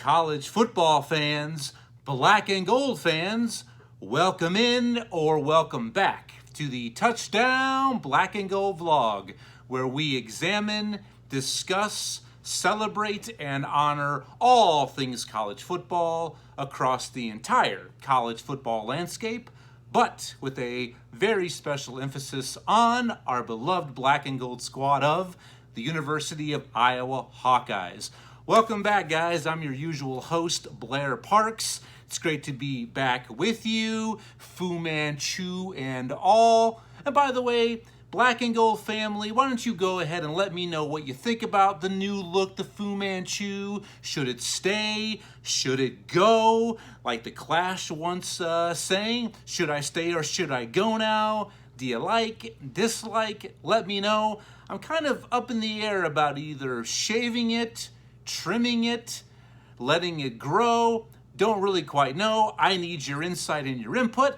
college football fans, black and gold fans, welcome in or welcome back to the Touchdown Black and Gold vlog, where we examine, discuss, celebrate, and honor all things college football across the entire college football landscape, but with a very special emphasis on our beloved black and gold squad of the University of Iowa Hawkeyes. Welcome back, guys. I'm your usual host, Blair Parks. It's great to be back with you, Fu Manchu and all. And by the way, Black and Gold family, why don't you go ahead and let me know what you think about the new look, the Fu Manchu. Should it stay? Should it go? Like the Clash once saying, should I stay or should I go now? Do you like, dislike? Let me know. I'm kind of up in the air about either shaving it, trimming it, letting it grow. Don't really quite know. I need your insight and your input.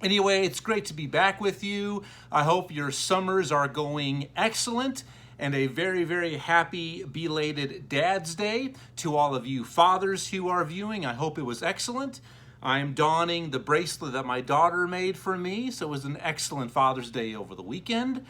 Anyway, it's great to be back with you. I hope your summers are going excellent, and a very, very happy belated Dad's Day to all of you fathers who are viewing. I hope it was excellent. I'm donning the bracelet that my daughter made for me, so it was an excellent Father's Day over the weekend.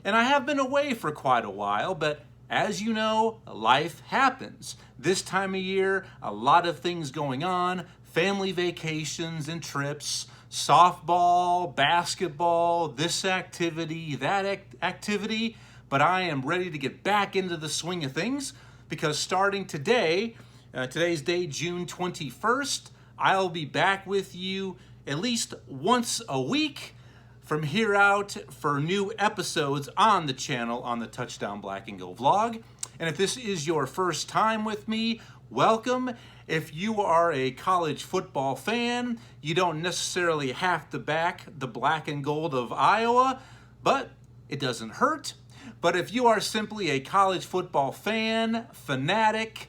And I have been away for quite a while, but as you know, life happens. This time of year, a lot of things going on, family vacations and trips, softball, basketball, this activity, that activity, but I am ready to get back into the swing of things because starting today, today's day, June 21st, I'll be back with you at least once a week from here out for new episodes on the channel on the Touchdown Black and Gold vlog. And if this is your first time with me, welcome. If you are a college football fan, you don't necessarily have to back the black and gold of Iowa, but it doesn't hurt. But if you are simply a college football fan, fanatic,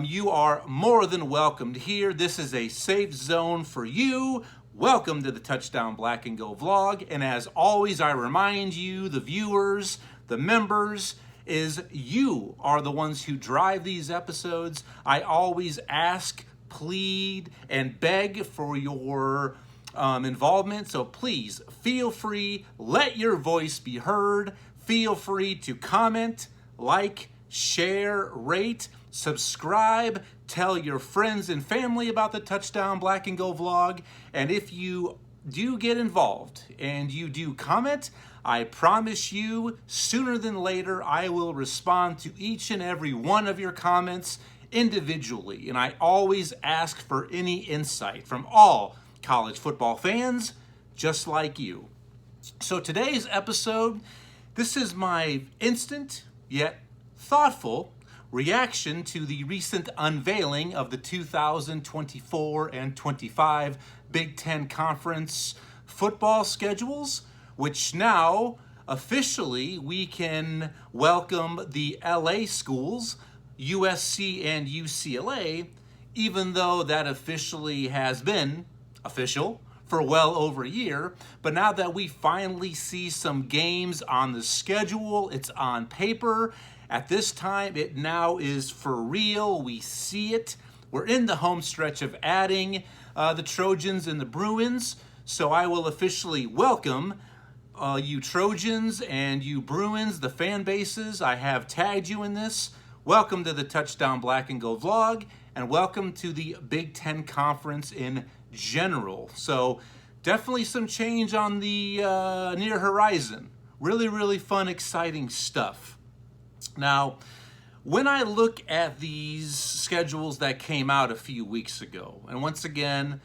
you are more than welcomed here. This is a safe zone for you. Welcome to the Touchdown Black and Gold vlog. And as always, I remind you, the viewers, the members, is you are the ones who drive these episodes. I always ask, plead, and beg for your involvement. So please feel free, let your voice be heard. Feel free to comment, like, share, rate, subscribe, tell your friends and family about the Touchdown Black and Gold vlog. And if you do get involved and you do comment, I promise you, sooner than later, I will respond to each and every one of your comments individually. And I always ask for any insight from all college football fans, just like you. So today's episode, this is my instant yet thoughtful reaction to the recent unveiling of the 2024 and 25 Big Ten Conference football schedules, which now officially we can welcome the LA schools, USC and UCLA, even though that officially has been official for well over a year. But now that we finally see some games on the schedule, it's on paper. At this time, it now is for real. We see it. We're in the home stretch of adding the Trojans and the Bruins. So I will officially welcome you Trojans and you Bruins, the fan bases. I have tagged you in this. Welcome to the Touchdown Black and Gold vlog, and welcome to the Big Ten Conference in general. So definitely some change on the near horizon. Really, really fun, exciting stuff. Now, when I look at these schedules that came out a few weeks ago, and once again,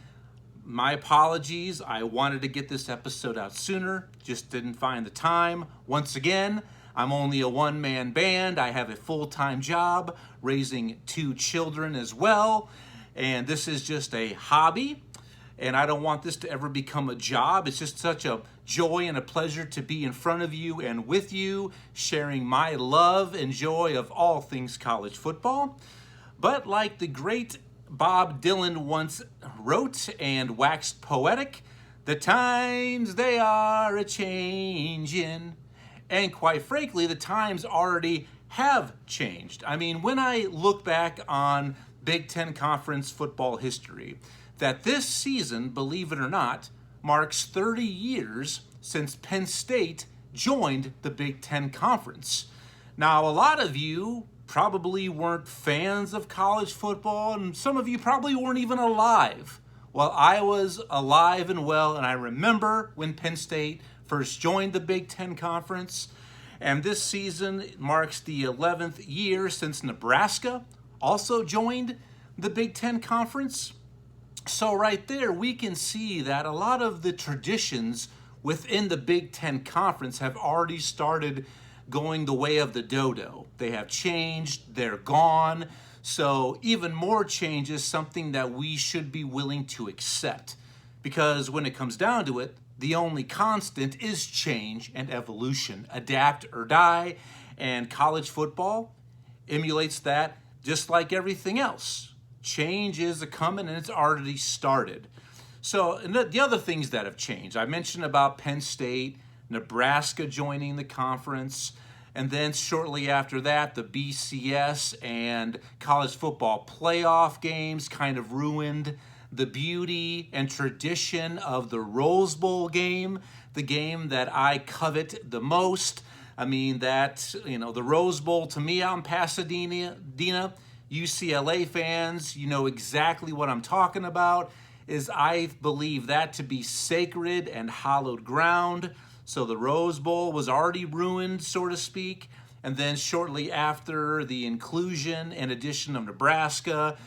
my apologies, I wanted to get this episode out sooner, just didn't find the time. Once again, I'm only a one-man band. I have a full-time job, raising 2 children as well, and this is just a hobby, and I don't want this to ever become a job. It's just such a joy and a pleasure to be in front of you and with you, sharing my love and joy of all things college football. But like the great Bob Dylan once wrote and waxed poetic, the times they are a-changin'. And quite frankly, the times already have changed. I mean, when I look back on Big Ten Conference football history that this season, believe it or not, marks 30 years since Penn State joined the Big Ten Conference. Now, a lot of you probably weren't fans of college football, and some of you probably weren't even alive. Well, I was alive and well, and I remember when Penn State first joined the Big Ten Conference. And this season marks the 11th year since Nebraska also joined the Big Ten Conference. So right there, we can see that a lot of the traditions within the Big Ten Conference have already started going the way of the dodo. They have changed, they're gone. So even more change is something that we should be willing to accept. Because when it comes down to it, the only constant is change and evolution. Adapt or die. And college football emulates that just like everything else. Change is a coming and it's already started. So and the other things that have changed, I mentioned about Penn State, Nebraska joining the conference, and then shortly after that, the BCS and college football playoff games kind of ruined the beauty and tradition of the Rose Bowl game, the game that I covet the most. I mean, the Rose Bowl to me out in Pasadena, UCLA fans, you know exactly what I'm talking about, is I believe that to be sacred and hallowed ground. So the Rose Bowl was already ruined, so to speak. And then shortly after the inclusion and addition of Nebraska,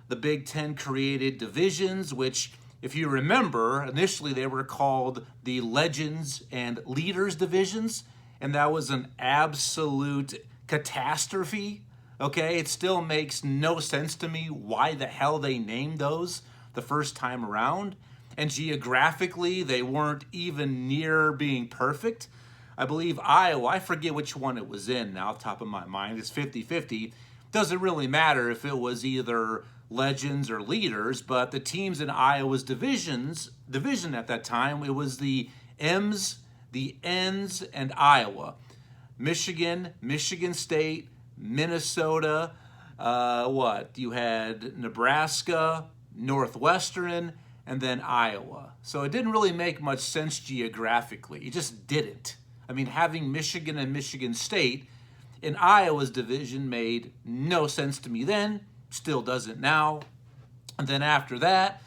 the Big Ten created divisions, which, if you remember, initially they were called the Legends and Leaders divisions, and that was an absolute catastrophe. Okay, it still makes no sense to me why the hell they named those the first time around. And geographically, they weren't even near being perfect. I believe Iowa, I forget which one it was in now, off the top of my mind, it's 50-50. Doesn't really matter if it was either Legends or Leaders, but the teams in Iowa's division at that time, it was the M's, the N's, and Iowa. Michigan, Michigan State, Minnesota, you had Nebraska, Northwestern, and then Iowa. So it didn't really make much sense geographically. It just didn't. I mean, having Michigan and Michigan State in Iowa's division made no sense to me then, still doesn't now. And then after that,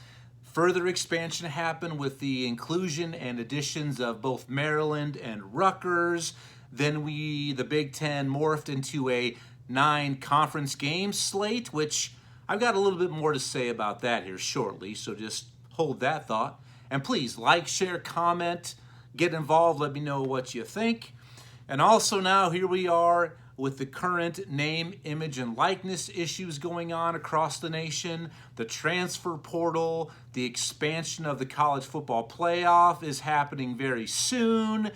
further expansion happened with the inclusion and additions of both Maryland and Rutgers. Then the Big Ten morphed into a 9 conference game slate, which I've got a little bit more to say about that here shortly, so just hold that thought. And please like, share, comment, get involved, let me know what you think. And also now here we are with the current name, image, and likeness issues going on across the nation. The transfer portal, the expansion of the college football playoff is happening very soon.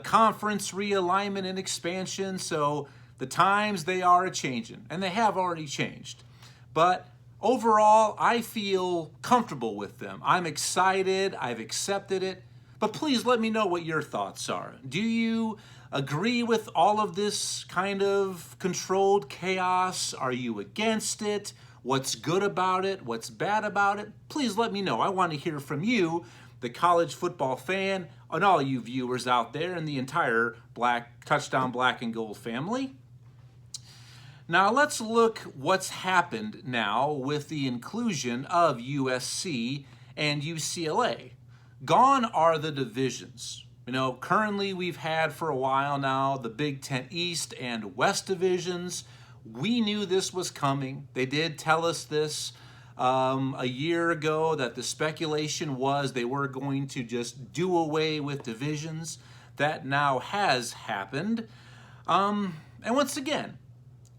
Conference realignment and expansion. So the times, they are a-changing, and they have already changed. But overall, I feel comfortable with them. I'm excited. I've accepted it. But please let me know what your thoughts are. Do you agree with all of this kind of controlled chaos? Are you against it? What's good about it? What's bad about it? Please let me know. I want to hear from you, the college football fan, and all you viewers out there and the entire Touchdown Black and Gold family. Now let's look what's happened now with the inclusion of USC and UCLA. Gone are the divisions. You know, currently we've had for a while now the Big Ten East and West divisions. We knew this was coming. They did tell us this a year ago, that the speculation was they were going to just do away with divisions. That now has happened. And once again,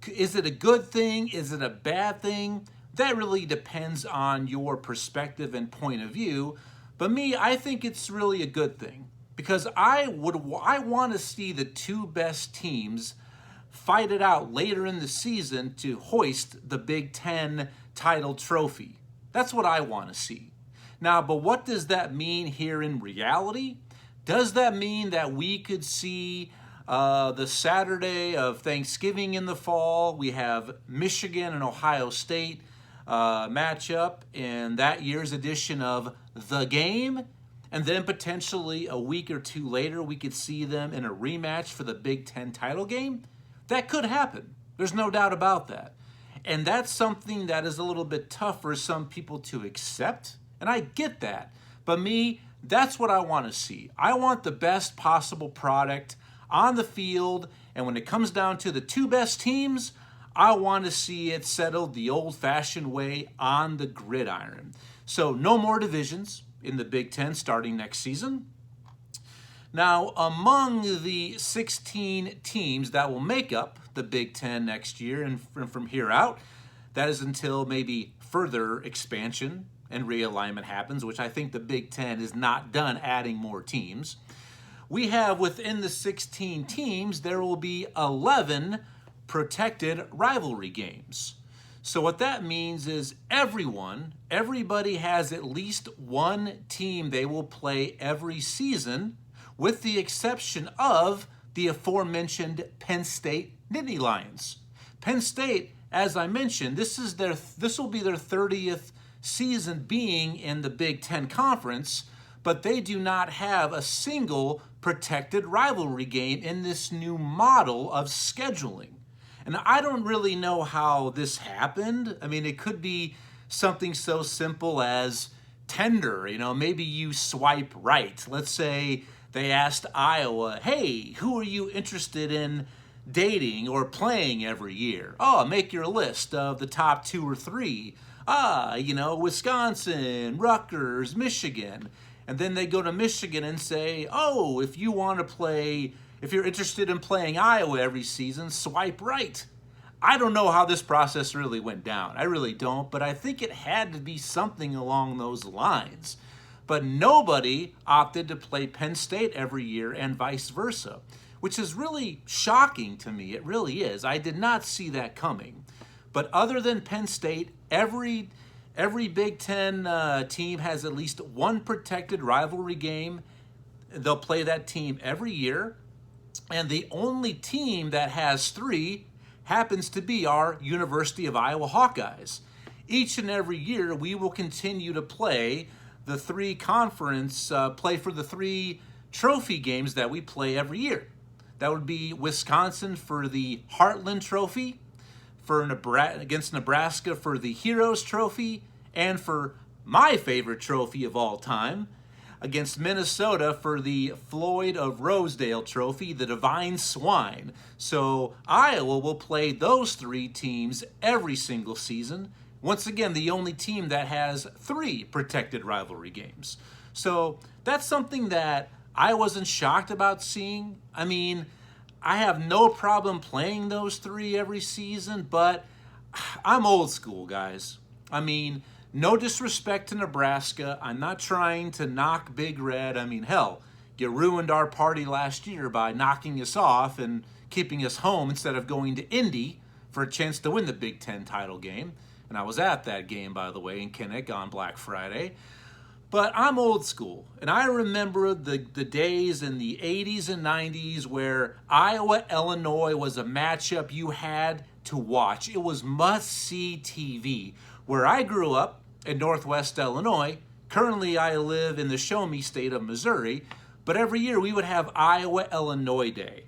is it a good thing? Is it a bad thing? That really depends on your perspective and point of view. But me, I think it's really a good thing, because I want to see the 2 best teams fight it out later in the season to hoist the Big Ten title trophy. That's what I want to see. Now, but what does that mean here in reality? Does that mean that we could see the Saturday of Thanksgiving in the fall, we have Michigan and Ohio State matchup in that year's edition of The Game. And then potentially a week or two later, we could see them in a rematch for the Big Ten title game. That could happen. There's no doubt about that. And that's something that is a little bit tough for some people to accept. And I get that. But me, that's what I want to see. I want the best possible product on the field. And when it comes down to the two best teams, I want to see it settled the old-fashioned way on the gridiron. So no more divisions in the Big Ten starting next season. Now, among the 16 teams that will make up the Big Ten next year and from here out, that is until maybe further expansion and realignment happens, which I think the Big Ten is not done adding more teams. We have within the 16 teams, there will be 11 protected rivalry games. So what that means is everybody has at least one team they will play every season, with the exception of the aforementioned Penn State Nittany Lions. Penn State, as I mentioned, this will be their 30th season being in the Big Ten Conference, but they do not have a single protected rivalry game in this new model of scheduling. And I don't really know how this happened. I mean, it could be something so simple as Tinder. Maybe you swipe right. Let's say they asked Iowa, hey, who are you interested in dating or playing every year? Oh, make your list of the top 2 or 3. Wisconsin, Rutgers, Michigan. And then they go to Michigan and say, oh, if you're interested in playing Iowa every season, swipe right. I don't know how this process really went down. I really don't, but I think it had to be something along those lines. But nobody opted to play Penn State every year and vice versa, which is really shocking to me. It really is. I did not see that coming. But other than Penn State, every Big Ten team has at least one protected rivalry game. They'll play that team every year. And the only team that has 3 happens to be our University of Iowa Hawkeyes. Each and every year, we will continue to play the 3 play for the 3 trophy games that we play every year. That would be Wisconsin for the Heartland Trophy, against Nebraska for the Heroes Trophy, and for my favorite trophy of all time, against Minnesota for the Floyd of Rosedale Trophy, the Divine Swine. So Iowa will play those 3 teams every single season. Once again, the only team that has 3 protected rivalry games. So that's something that I wasn't shocked about seeing. I mean, I have no problem playing those 3 every season, but I'm old school, guys. I mean, no disrespect to Nebraska. I'm not trying to knock Big Red. I mean, hell, you ruined our party last year by knocking us off and keeping us home instead of going to Indy for a chance to win the Big Ten title game. And I was at that game, by the way, in Kinnick on Black Friday. But I'm old school, and I remember the days in the 80s and 90s where Iowa-Illinois was a matchup you had to watch. It was must-see TV. Where I grew up in Northwest Illinois, currently I live in the show-me state of Missouri, but every year we would have Iowa-Illinois Day.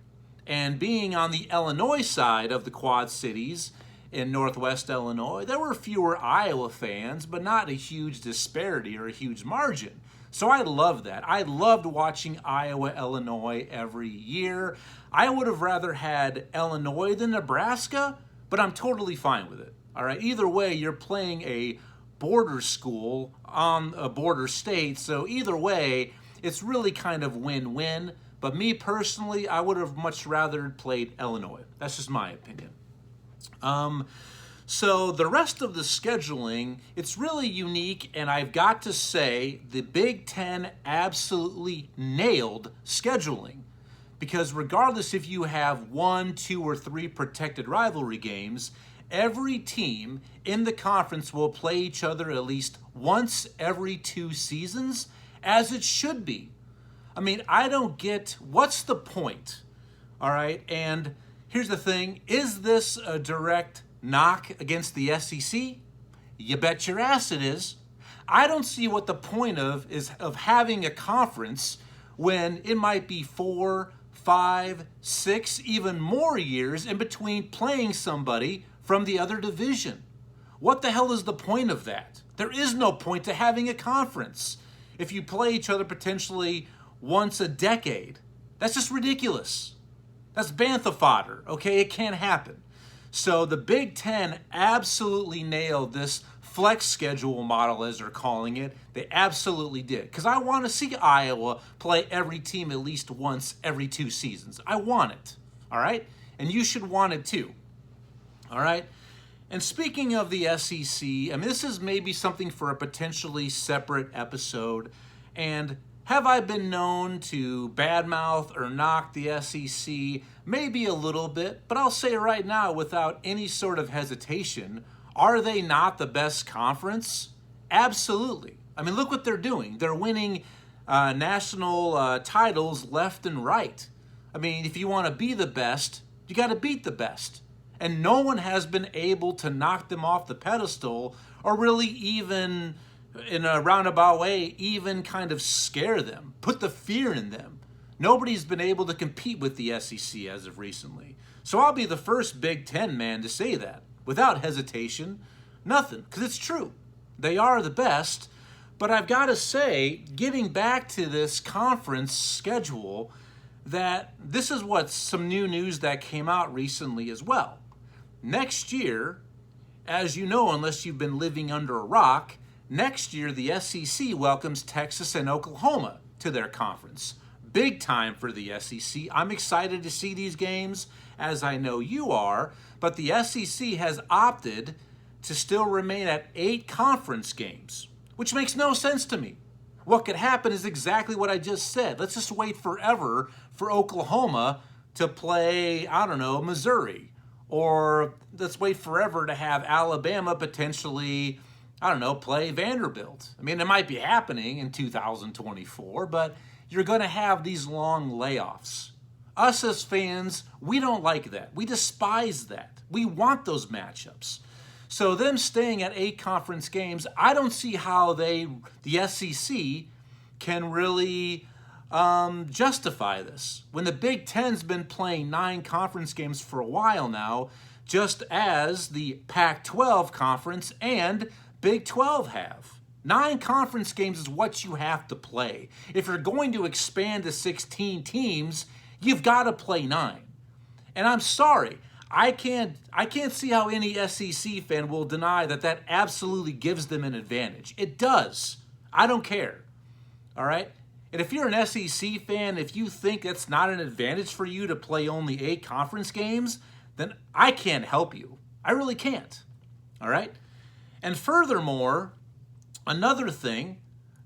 And being on the Illinois side of the Quad Cities, in Northwest Illinois, there were fewer Iowa fans, but not a huge disparity or a huge margin. So I loved that. I loved watching Iowa-Illinois every year. I would have rather had Illinois than Nebraska, but I'm totally fine with it. All right, either way, you're playing a border school on a border state, so either way, it's really kind of win-win. But me personally, I would have much rather played Illinois. That's just my opinion. So the rest of the scheduling, it's really unique, and I've got to say the Big Ten absolutely nailed scheduling, because regardless if you have 1, 2, or 3 protected rivalry games, every team in the conference will play each other at least once every 2 seasons, as it should be. I mean, I don't get, what's the point? All right, and here's the thing, is this a direct knock against the SEC? You bet your ass it is. I don't see what the point of having a conference when it might be 4, 5, 6, even more years in between playing somebody from the other division. What the hell is the point of that? There is no point to having a conference if you play each other potentially once a decade. That's just ridiculous. That's bantha fodder, okay? It can't happen. So the Big Ten absolutely nailed this flex schedule model, as they're calling it. They absolutely did. Because I want to see Iowa play every team at least once every 2 seasons. I want it, all right? And you should want it too, all right? And speaking of the SEC, I mean, this is maybe something for a potentially separate episode. And have I been known to badmouth or knock the SEC? Maybe a little bit, but I'll say right now without any sort of hesitation, are they not the best conference? Absolutely. I mean, look what they're doing. They're winning national titles left and right. I mean, if you want to be the best, you got to beat the best. And no one has been able to knock them off the pedestal or really even, in a roundabout way, even kind of scare them, put the fear in them. Nobody's been able to compete with the SEC as of recently. So I'll be the first Big Ten man to say that, without hesitation, nothing, because it's true. They are the best, but I've got to say, getting back to this conference schedule, that this is what some new news that came out recently as well. Next year, as you know, unless you've been living under a rock, next year the SEC welcomes Texas and Oklahoma to their conference. Big time for the SEC. I'm excited to see these games, as I know you are, but the SEC has opted to still remain at 8 conference games, which makes no sense to me. What could happen is exactly what I just said. Let's just wait forever for Oklahoma to play, I don't know, Missouri. Or let's wait forever to have Alabama potentially, I don't know, play Vanderbilt. I mean, it might be happening in 2024, but you're going to have these long layoffs. Us as fans, we don't like that. We despise that. We want those matchups. So them staying at 8 conference games, I don't see how the SEC can really justify this. When the Big Ten's been playing 9 conference games for a while now, just as the Pac-12 conference and Big 12 have. 9 conference games is what you have to play. If you're going to expand to 16 teams, you've got to play 9. And I'm sorry, I can't see how any SEC fan will deny that absolutely gives them an advantage. It does. I don't care. All right? And if you're an SEC fan, if you think that's not an advantage for you to play only 8 conference games, then I can't help you. I really can't. All right? And furthermore, another thing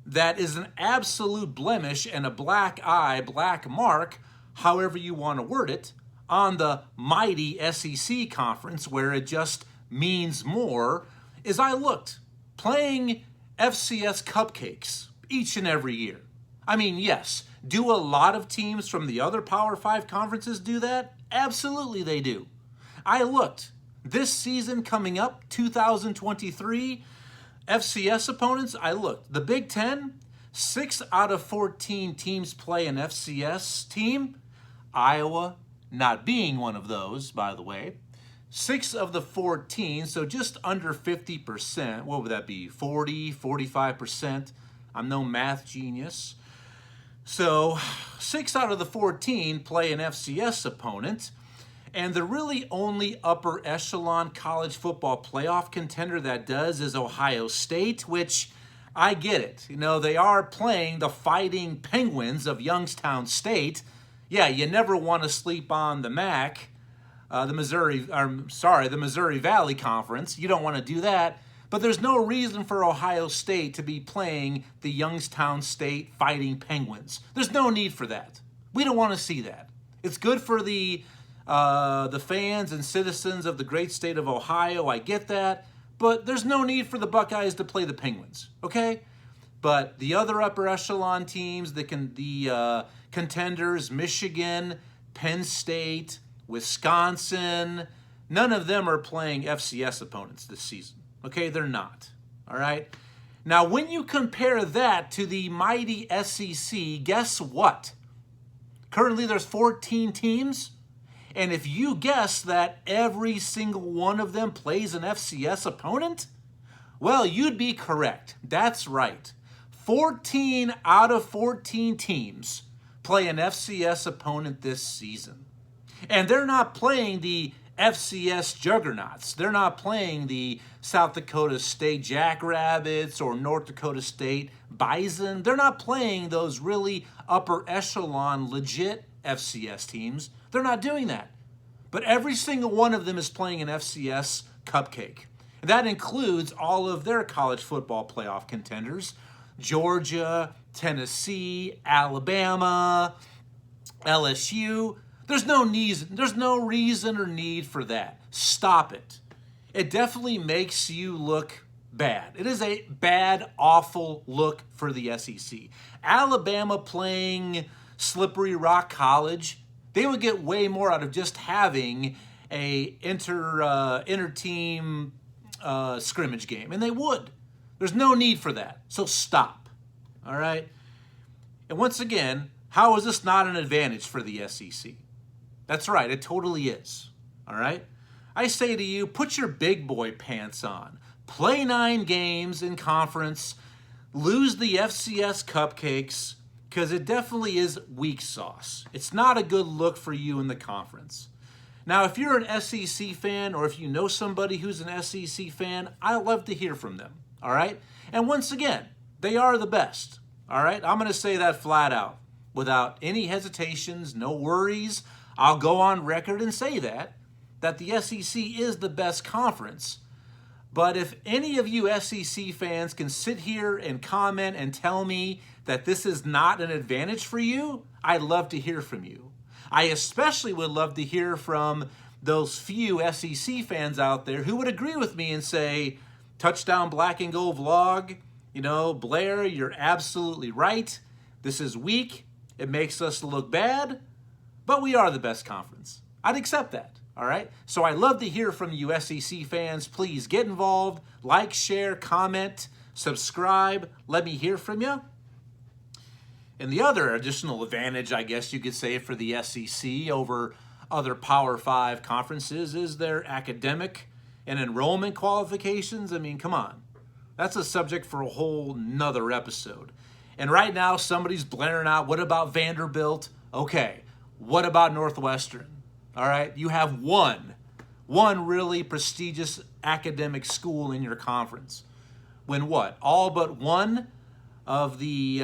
that is an absolute blemish and a black eye, black mark, however you want to word it, on the mighty SEC conference where it just means more, is I looked, playing FCS cupcakes each and every year. I mean, yes, do a lot of teams from the other Power 5 conferences do that? Absolutely they do. I looked. This season coming up, 2023, FCS opponents, I looked. The Big Ten, 6 out of 14 teams play an FCS team. Iowa not being one of those, by the way. 6 of the 14, so just under 50%. What would that be? 40, 45%. I'm no math genius. So 6 out of the 14 play an FCS opponent, and the really only upper echelon college football playoff contender that does is Ohio State, which I get it. You know, they are playing the Fighting Penguins of Youngstown State. Yeah, you never want to sleep on the MAC, the Missouri Valley Conference. You don't want to do that. But there's no reason for Ohio State to be playing the Youngstown State Fighting Penguins. There's no need for that. We don't want to see that. It's good for the fans and citizens of the great state of Ohio. I get that. But there's no need for the Buckeyes to play the Penguins, okay? But the other upper echelon teams, the contenders, Michigan, Penn State, Wisconsin, none of them are playing FCS opponents this season. Okay, they're not. All right? Now, when you compare that to the mighty SEC, guess what? Currently, there's 14 teams. And if you guess that every single one of them plays an FCS opponent, well, you'd be correct. That's right. 14 out of 14 teams play an FCS opponent this season. And they're not playing the FCS juggernauts. They're not playing the South Dakota State Jackrabbits or North Dakota State Bison. They're not playing those really upper echelon, legit FCS teams. They're not doing that. But every single one of them is playing an FCS cupcake. And that includes all of their college football playoff contenders: Georgia, Tennessee, Alabama, LSU. There's no reason or need for that. Stop it. It definitely makes you look bad. It is a bad, awful look for the SEC. Alabama playing Slippery Rock College, they would get way more out of just having a inter-team scrimmage game, and they would. There's no need for that, so stop. All right? And once again, how is this not an advantage for the SEC? That's right, it totally is. All right? I say to you, put your big boy pants on. Play 9 games in conference. Lose the FCS cupcakes, because it definitely is weak sauce. It's not a good look for you in the conference. Now, if you're an SEC fan, or if you know somebody who's an SEC fan, I love to hear from them. All right? And once again, they are the best. All right? I'm going to say that flat out. Without any hesitations, no worries. I'll go on record and say that the SEC is the best conference. But if any of you SEC fans can sit here and comment and tell me that this is not an advantage for you, I'd love to hear from you. I especially would love to hear from those few SEC fans out there who would agree with me and say, Touchdown Black and Gold Vlog, Blair, you're absolutely right. This is weak. It makes us look bad, but we are the best conference. I'd accept that. All right? So I'd love to hear from you SEC fans. Please get involved, like, share, comment, subscribe. Let me hear from you. And the other additional advantage, I guess you could say, for the SEC over other Power 5 conferences is their academic and enrollment qualifications. I mean, come on. That's a subject for a whole nother episode. And right now, somebody's blaring out, what about Vanderbilt? Okay, what about Northwestern? All right, you have one really prestigious academic school in your conference. When what? All but one of the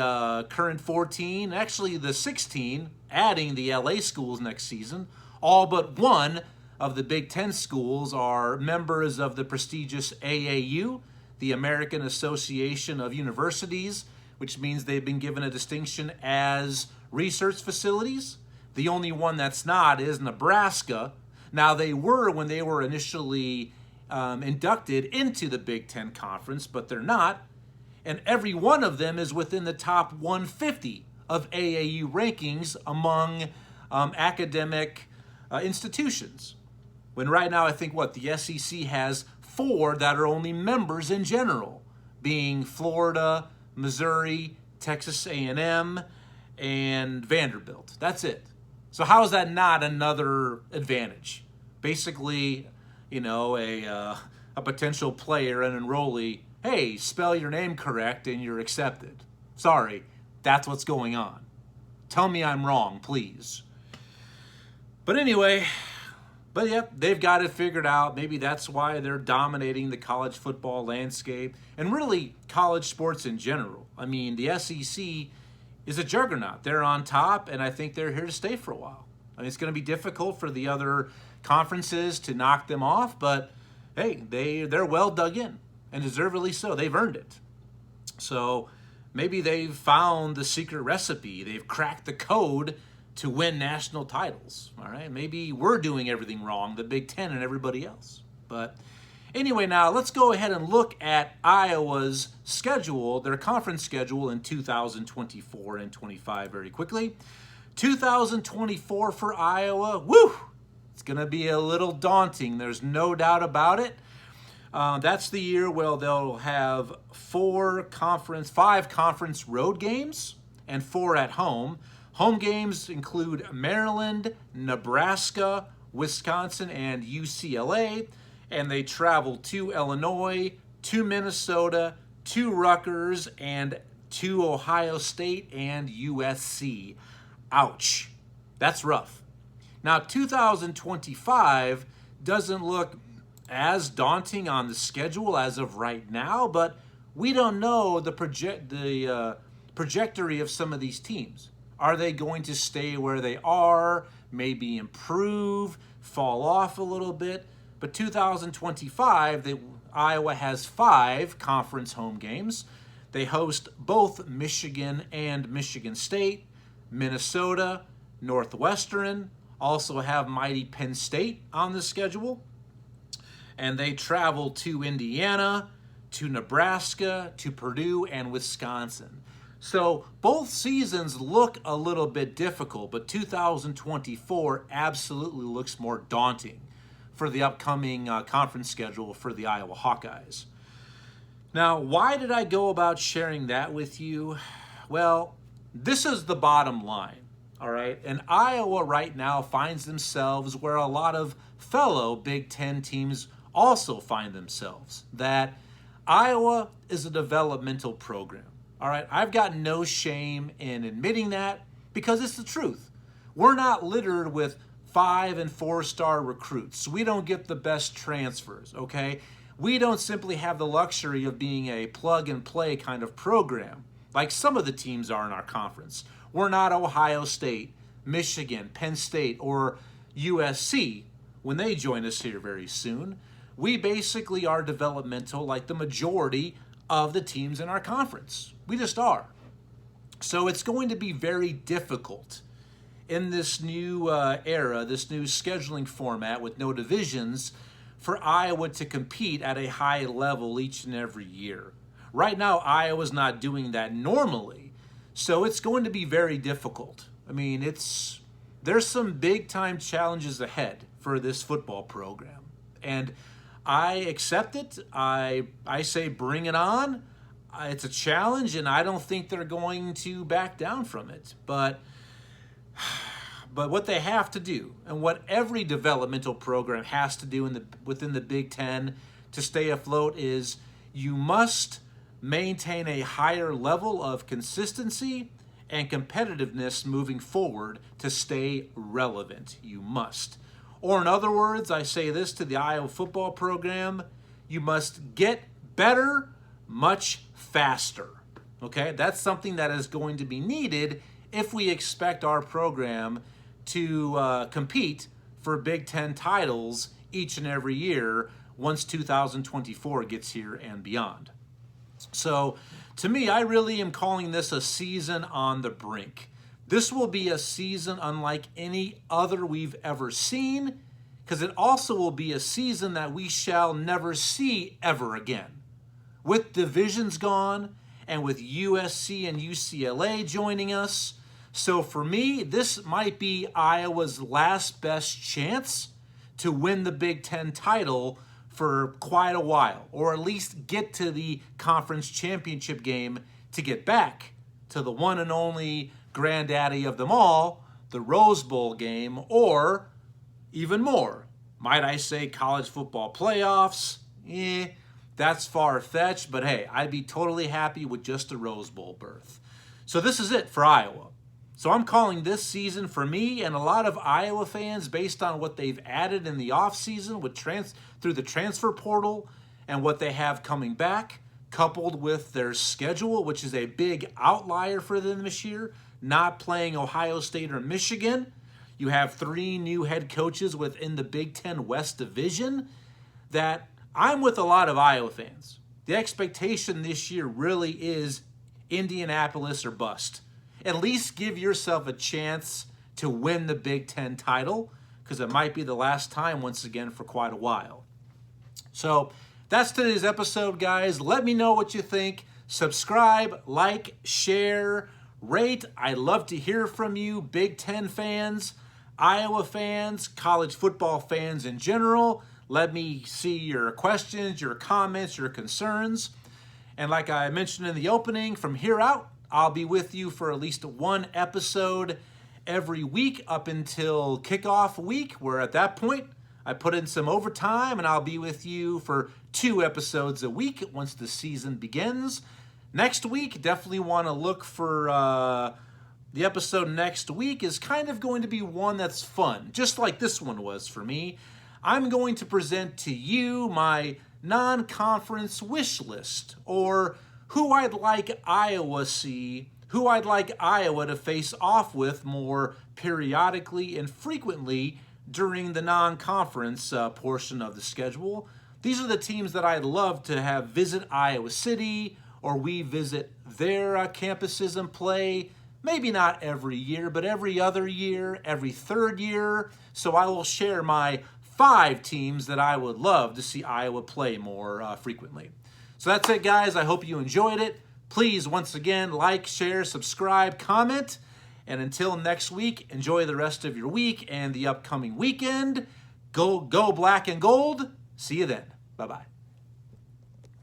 current 14, actually the 16, adding the LA schools next season, all but one of the Big Ten schools are members of the prestigious AAU, the American Association of Universities, which means they've been given a distinction as research facilities. The only one that's not is Nebraska. Now, they were when they were initially inducted into the Big Ten Conference, but they're not. And every one of them is within the top 150 of AAU rankings among academic institutions. When right now, I think the SEC has 4 that are only members in general, being Florida, Missouri, Texas A&M, and Vanderbilt. That's it. So how is that not another advantage? Basically, a potential player, an enrollee, hey, spell your name correct and you're accepted. Sorry, that's what's going on. Tell me I'm wrong, please. But anyway, they've got it figured out. Maybe that's why they're dominating the college football landscape and really college sports in general. I mean, the SEC is a juggernaut. They're on top, and I think they're here to stay for a while. I mean, it's going to be difficult for the other conferences to knock them off, but hey, they're well dug in, and deservedly so. They've earned it. So maybe they've found the secret recipe. They've cracked the code to win national titles. All right, maybe we're doing everything wrong, the Big Ten and everybody else. But anyway, now let's go ahead and look at Iowa's schedule, their conference schedule in 2024 and 25 very quickly. 2024 for Iowa, woo! It's going to be a little daunting. There's no doubt about it. That's the year where they'll have five conference road games and 4 at home. Home games include Maryland, Nebraska, Wisconsin, and UCLA, and they travel to Illinois, to Minnesota, to Rutgers, and to Ohio State and USC. Ouch. That's rough. Now, 2025 doesn't look as daunting on the schedule as of right now, but we don't know the trajectory of some of these teams. Are they going to stay where they are, maybe improve, fall off a little bit? But 2025, Iowa has 5 conference home games. They host both Michigan and Michigan State, Minnesota, Northwestern, also have mighty Penn State on the schedule. And they travel to Indiana, to Nebraska, to Purdue, and Wisconsin. So both seasons look a little bit difficult, but 2024 absolutely looks more daunting for the upcoming conference schedule for the Iowa Hawkeyes. Now, why did I go about sharing that with you? Well, this is the bottom line, all right? And Iowa right now finds themselves where a lot of fellow Big Ten teams also find themselves, that Iowa is a developmental program. All right, I've got no shame in admitting that because it's the truth. We're not littered with 5- and 4-star recruits. We don't get the best transfers, okay? We don't simply have the luxury of being a plug-and-play kind of program like some of the teams are in our conference. We're not Ohio State, Michigan, Penn State, or USC when they join us here very soon. We basically are developmental like the majority of the teams in our conference. We just are. So it's going to be very difficult in this new era, this new scheduling format with no divisions, for Iowa to compete at a high level each and every year. Right now, Iowa's not doing that normally, so it's going to be very difficult. I mean, there's some big-time challenges ahead for this football program, and I accept it. I say bring it on. It's a challenge, and I don't think they're going to back down from it. But what they have to do, and what every developmental program has to do within the Big Ten to stay afloat, is you must maintain a higher level of consistency and competitiveness moving forward to stay relevant. You must. Or in other words, I say this to the Iowa football program: you must get better much faster. Okay, that's something that is going to be needed if we expect our program to compete for Big Ten titles each and every year once 2024 gets here and beyond. So to me, I really am calling this a season on the brink. This will be a season unlike any other we've ever seen, because it also will be a season that we shall never see ever again. With divisions gone, and with USC and UCLA joining us. So for me, this might be Iowa's last best chance to win the Big Ten title for quite a while, or at least get to the conference championship game to get back to the one and only granddaddy of them all, the Rose Bowl game, or even more. Might I say college football playoffs? That's far-fetched, but hey, I'd be totally happy with just a Rose Bowl berth. So this is it for Iowa. So I'm calling this season, for me and a lot of Iowa fans, based on what they've added in the offseason through the transfer portal and what they have coming back, coupled with their schedule, which is a big outlier for them this year, not playing Ohio State or Michigan. You have 3 new head coaches within the Big Ten West Division. That I'm with a lot of Iowa fans. The expectation this year really is Indianapolis or bust. At least give yourself a chance to win the Big Ten title, because it might be the last time once again for quite a while. So that's today's episode, guys. Let me know what you think. Subscribe, like, share, rate. I'd love to hear from you, Big Ten fans, Iowa fans, college football fans in general. Let me see your questions, your comments, your concerns. And like I mentioned in the opening, from here out, I'll be with you for at least one episode every week up until kickoff week, where at that point, I put in some overtime and I'll be with you for 2 episodes a week once the season begins. Next week, definitely want to look for the episode next week is kind of going to be one that's fun, just like this one was for me. I'm going to present to you my non-conference wish list, or who I'd like Iowa to face off with more periodically and frequently during the non-conference portion of the schedule. These are the teams that I'd love to have visit Iowa City, or we visit their campuses and play. Maybe not every year, but every other year, every third year. So I will share my 5 teams that I would love to see Iowa play more frequently. So that's it, guys. I hope you enjoyed it. Please, once again, like, share, subscribe, comment. And until next week, enjoy the rest of your week and the upcoming weekend. Go black and gold. See you then. Bye-bye.